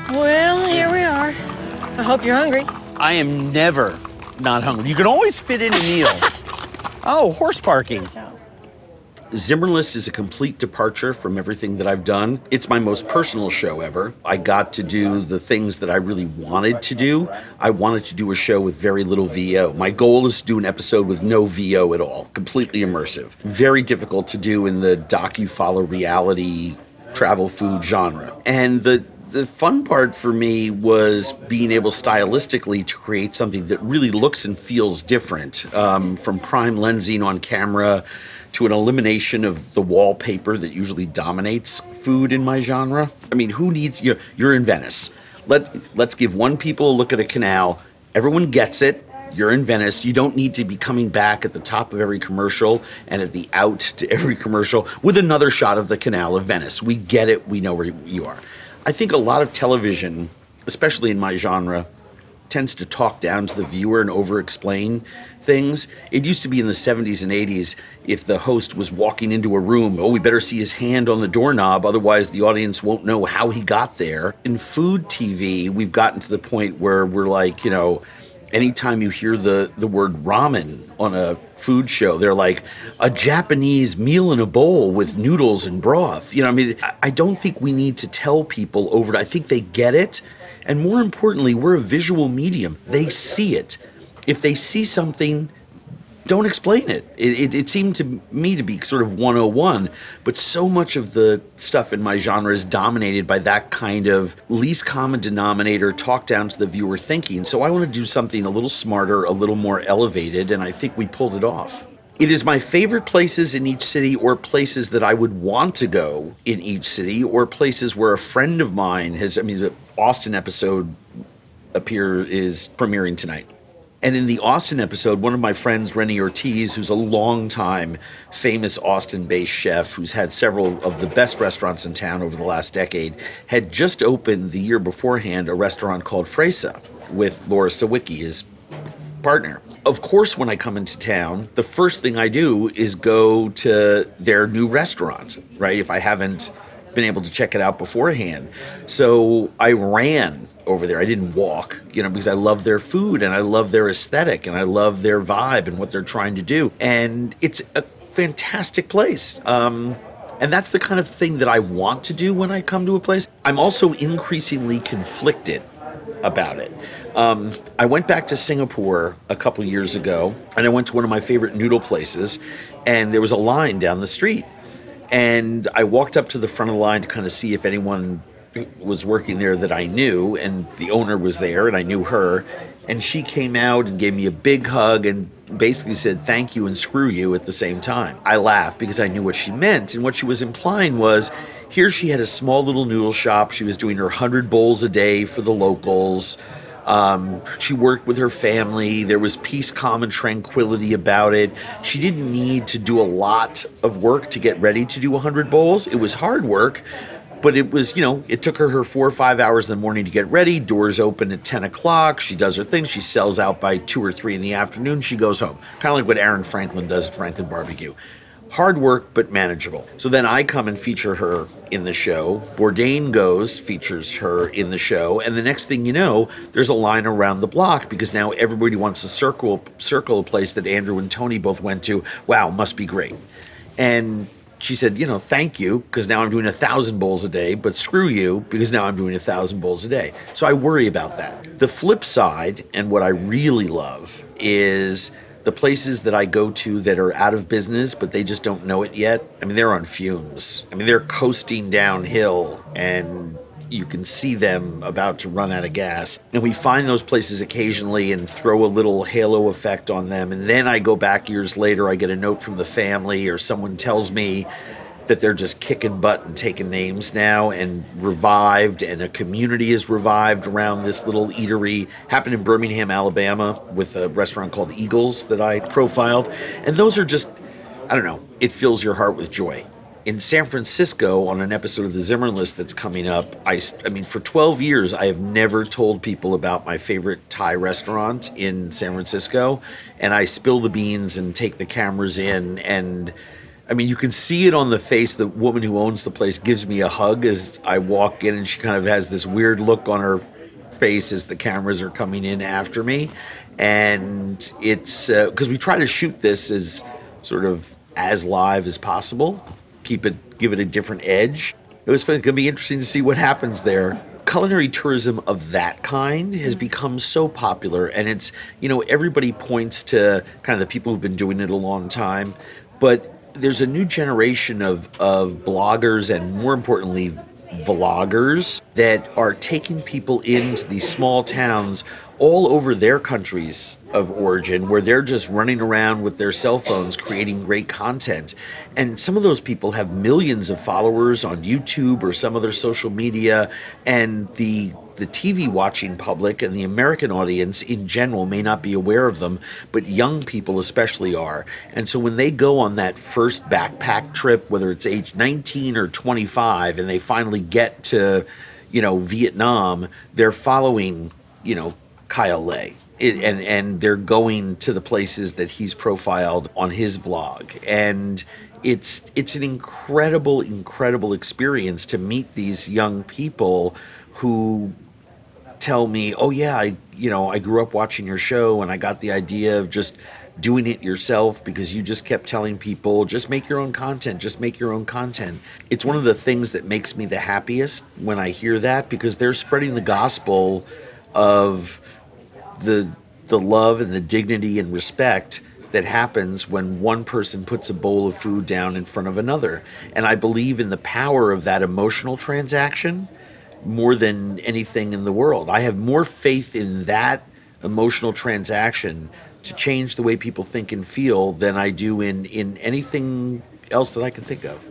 Well, here we are. I hope you're hungry. I am never not hungry. You can always fit in a meal. Oh, horse parking. Zimmern List is a complete departure from everything that I've done. It's my most personal show ever. I got to do the things that I really wanted to do. I wanted to do a show with very little VO. My goal is to do an episode with no VO at all, completely immersive. Very difficult to do in the docu-follow reality travel food genre. And the fun part for me was being able stylistically to create something that really looks and feels different, from prime lensing on camera to an elimination of the wallpaper that usually dominates food in my genre. I mean, who needs, you're in Venice. Let's give one people a look at a canal. Everyone gets it. You're in Venice. You don't need to be coming back at the top of every commercial and at the out to every commercial with another shot of the canal of Venice. We get it. We know where you are. I think a lot of television, especially in my genre, tends to talk down to the viewer and over-explain things. It used to be in the 70s and 80s, if the host was walking into a room, oh, we better see his hand on the doorknob, otherwise the audience won't know how he got there. In food TV, we've gotten to the point where we're like, anytime you hear the word ramen on a food show, they're like, a Japanese meal in a bowl with noodles and broth. I don't think we need to tell people over. I think they get it. And more importantly, we're a visual medium. They see it. If they see something, don't explain it. It seemed to me to be sort of 101, but so much of the stuff in my genre is dominated by that kind of least common denominator, talk down to the viewer thinking. So I want to do something a little smarter, a little more elevated, and I think we pulled it off. It is my favorite places in each city, or places that I would want to go in each city, or places where a friend of mine the Austin episode is premiering tonight. And in the Austin episode, one of my friends, Rennie Ortiz, who's a long-time famous Austin-based chef who's had several of the best restaurants in town over the last decade, had just opened the year beforehand a restaurant called Fresa with Laura Sawicki, his partner. Of course, when I come into town, the first thing I do is go to their new restaurant, right? If I haven't been able to check it out beforehand. So I ran over there. I didn't walk, because I love their food and I love their aesthetic and I love their vibe and what they're trying to do. And it's a fantastic place. And that's the kind of thing that I want to do when I come to a place. I'm also increasingly conflicted about it. I went back to Singapore a couple years ago, and I went to one of my favorite noodle places, and there was a line down the street. And I walked up to the front of the line to kind of see if anyone was working there that I knew, and the owner was there, and I knew her. And she came out and gave me a big hug and basically said thank you and screw you at the same time. I laughed because I knew what she meant, and what she was implying was, here she had a small little noodle shop. She was doing her 100 bowls a day for the locals. She worked with her family. There was peace, calm, and tranquility about it. She didn't need to do a lot of work to get ready to do 100 bowls. It was hard work, but it was, it took her 4 or 5 hours in the morning to get ready. Doors open at 10 o'clock. She does her thing. She sells out by 2 or 3 in the afternoon. She goes home. Kind of like what Aaron Franklin does at Franklin Barbecue. Hard work, but manageable. So then I come and feature her in the show. Bourdain features her in the show. And the next thing you know, there's a line around the block because now everybody wants to circle a place that Andrew and Tony both went to. Wow, must be great. And she said, thank you, because now I'm doing 1,000 bowls a day, but screw you, because now I'm doing 1,000 bowls a day. So I worry about that. The flip side, and what I really love, is the places that I go to that are out of business, but they just don't know it yet. They're on fumes. They're coasting downhill, and you can see them about to run out of gas. And we find those places occasionally and throw a little halo effect on them. And then I go back years later, I get a note from the family, or someone tells me that they're just kicking butt and taking names now and revived, and a community is revived around this little eatery. Happened in Birmingham, Alabama, with a restaurant called Eagles that I profiled. And those are just, I don't know, it fills your heart with joy. In San Francisco, on an episode of the Zimmern List that's coming up, for 12 years, I have never told people about my favorite Thai restaurant in San Francisco. And I spill the beans and take the cameras in, and I mean, you can see it on the face. The woman who owns the place gives me a hug as I walk in, and she kind of has this weird look on her face as the cameras are coming in after me. And it's because we try to shoot this as sort of as live as possible, give it a different edge. It was going to be interesting to see what happens there. Culinary tourism of that kind has become so popular, and it's, everybody points to kind of the people who've been doing it a long time, but there's a new generation of bloggers and, more importantly, vloggers that are taking people into these small towns all over their countries of origin, where they're just running around with their cell phones creating great content. And some of those people have millions of followers on YouTube or some other social media, and the TV watching public and the American audience in general may not be aware of them, but young people especially are. And so when they go on that first backpack trip, whether it's age 19 or 25, and they finally get to, Vietnam, they're following, Kyle Lay. And they're going to the places that he's profiled on his vlog. And it's an incredible experience to meet these young people who tell me, oh yeah, I grew up watching your show, and I got the idea of just doing it yourself because you just kept telling people, just make your own content, just make your own content. It's one of the things that makes me the happiest when I hear that, because they're spreading the gospel of the love and the dignity and respect that happens when one person puts a bowl of food down in front of another. And I believe in the power of that emotional transaction more than anything in the world. I have more faith in that emotional transaction to change the way people think and feel than I do in anything else that I can think of.